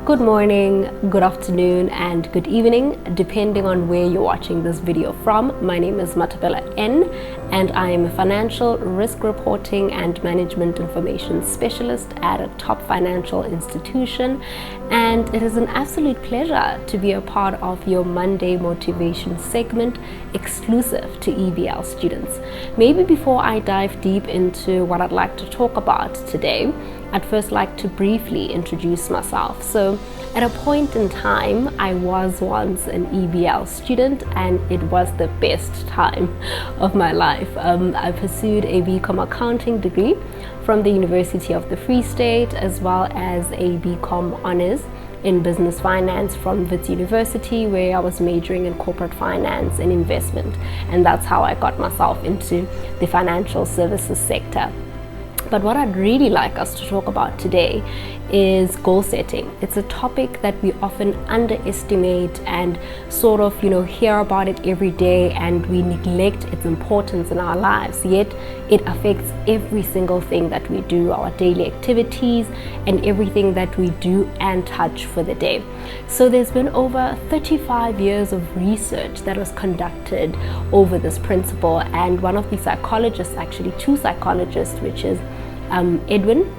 Good morning, good afternoon, and good evening, depending on where you're watching this video from. My name is Mathapelo N, and I am a financial risk reporting and management information specialist at a top financial institution. And it is an absolute pleasure to be a part of your Monday motivation segment exclusive to EBL students. Maybe before I dive deep into what I'd like to talk about today, I'd first like to briefly introduce myself. So at a point in time, I was once an EBL student, and it was the best time of my life. I pursued a BCom accounting degree from the University of the Free State, as well as a BCom honors in business finance from Wits University, where I was majoring in corporate finance and investment. And that's how I got myself into the financial services sector. But what I'd really like us to talk about today is goal setting. It's a topic that we often underestimate and sort of, hear about it every day, and we neglect its importance in our lives. Yet it affects every single thing that we do, our daily activities, and everything that we do and touch for the day. So there's been over 35 years of research that was conducted over this principle, and one of the psychologists, actually two psychologists, which is Edwin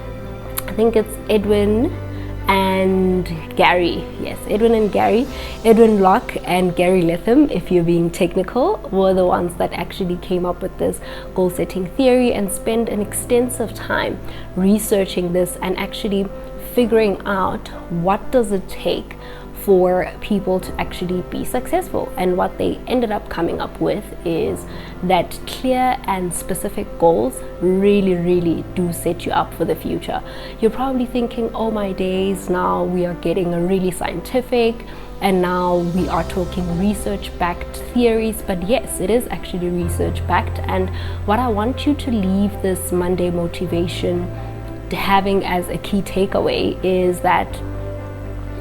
and Gary. Yes, Edwin Locke and Gary Latham, if you're being technical, were the ones that actually came up with this goal setting theory and spent an extensive time researching this and actually figuring out what does it take for people to actually be successful. And what they ended up coming up with is that clear and specific goals really do set you up for the future. You're probably thinking, oh my days, now we are getting a really scientific, and now we are talking research-backed theories. But yes, it is actually research-backed. And what I want you to leave this Monday motivation having as a key takeaway is that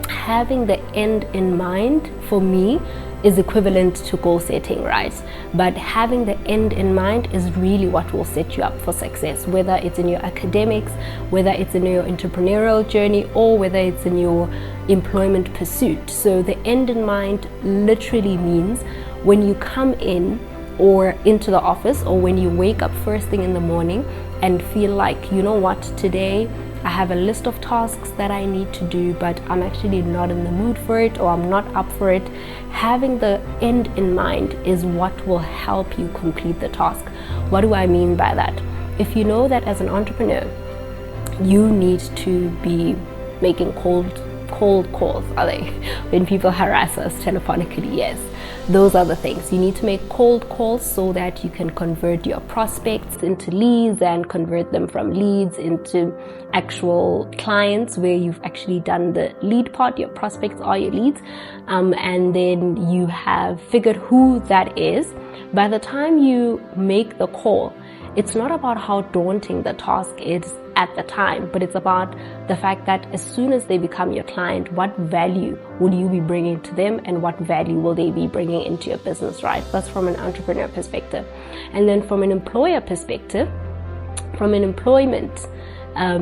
having the end in mind, for me, is equivalent to goal setting, right? But having the end in mind is really what will set you up for success, whether it's in your academics, whether it's in your entrepreneurial journey, or whether it's in your employment pursuit. So the end in mind literally means when you come in or into the office, or when you wake up first thing in the morning and feel like, you know what, today I have a list of tasks that I need to do, but I'm actually not in the mood for it, or I'm not up for it. Having the end in mind is what will help you complete the task. What do I mean by that? If you know that as an entrepreneur, you need to be making cold calls, are they? When people harass us telephonically, yes. Those are the things. You need to make cold calls so that you can convert your prospects into leads and convert them from leads into actual clients where you've actually done the lead part. Your prospects are your leads. And then you have figured who that is. By the time you make the call, it's not about how daunting the task is at the time, but it's about the fact that as soon as they become your client, what value will you be bringing to them, and what value will they be bringing into your business, right? That's from an entrepreneur perspective. And then from an employer perspective, from an employment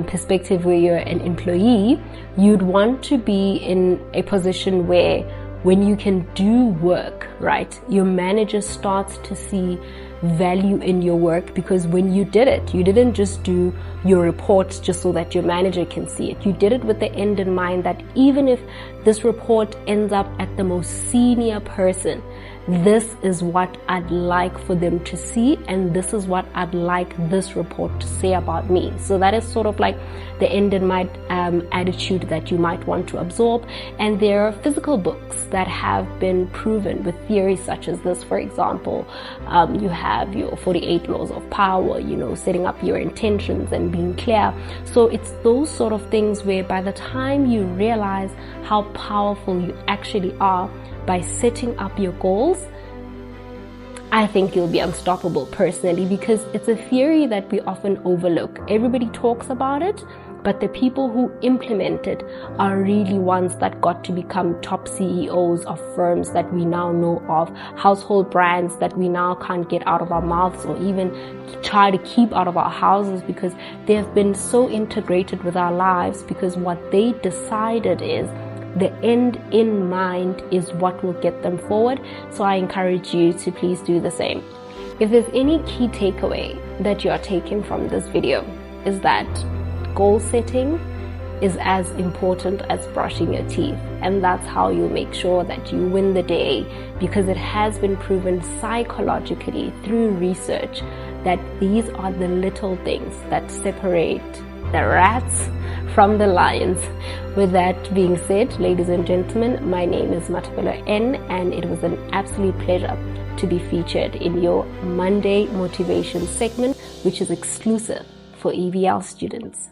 perspective, where you're an employee, you'd want to be in a position where when you can do work, right, your manager starts to see value in your work, because when you did it, you didn't just do your reports just so that your manager can see it. You did it with the end in mind that even if this report ends up at the most senior person, this is what I'd like for them to see, and this is what I'd like this report to say about me. So that is sort of like the end in mind attitude that you might want to absorb. And there are physical books that have been proven with theories such as this. For example, you have your 48 laws of power, setting up your intentions and being clear. So it's those sort of things where by the time you realize how powerful you actually are by setting up your goals, I think you'll be unstoppable personally, because it's a theory that we often overlook. Everybody talks about it, but the people who implement it are really ones that got to become top CEOs of firms that we now know of, household brands that we now can't get out of our mouths or even try to keep out of our houses, because they have been so integrated with our lives, because what they decided is the end in mind is what will get them forward. So I encourage you to please do the same. If there's any key takeaway that you're taking from this video, is that goal setting is as important as brushing your teeth, and that's how you make sure that you win the day, because it has been proven psychologically through research that these are the little things that separate the rats from the lions. With that being said, ladies and gentlemen, my name is Mathapelo N, and it was an absolute pleasure to be featured in your Monday motivation segment, which is exclusive for EVL students.